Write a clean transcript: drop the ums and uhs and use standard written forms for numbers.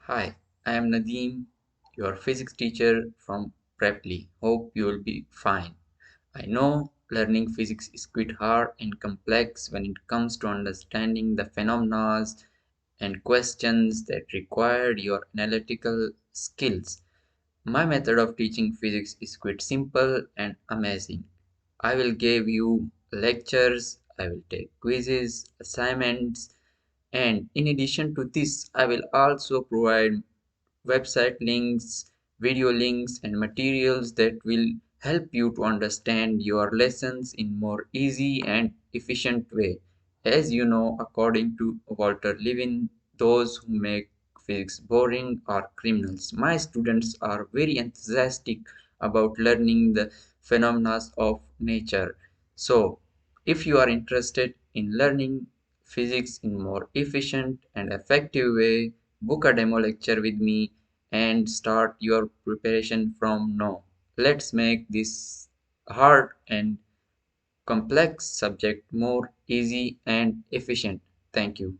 Hi, I am Nadeem, your physics teacher from Preply. Hope you will be fine. I know learning physics is quite hard and complex when it comes to understanding the phenomena and questions that require your analytical skills. My method of teaching physics is quite simple and amazing. I will give you lectures, I will take quizzes, assignments, and in addition to this, I will also provide website links, video links, and materials that will help you to understand your lessons in more easy and efficient way. As you know, according to Walter Levin, those who make physics boring are criminals. My students are very enthusiastic about learning the phenomena of nature. So, if you are interested in learning physics in more efficient and effective way, book a demo lecture with me and start your preparation from now. Let's make this hard and complex subject more easy and efficient. Thank you.